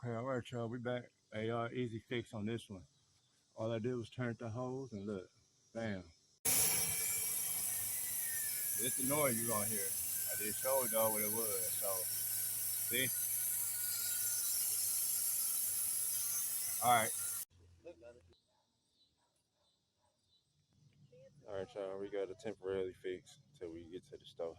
Okay, all right, y'all. We back. Hey, easy fix on this one. All I did was turn the hose and look, bam. This the noise you gonna hear. I did show it though what it was. So, see? All right. All right, y'all. We got a temporarily fix till we get to the store.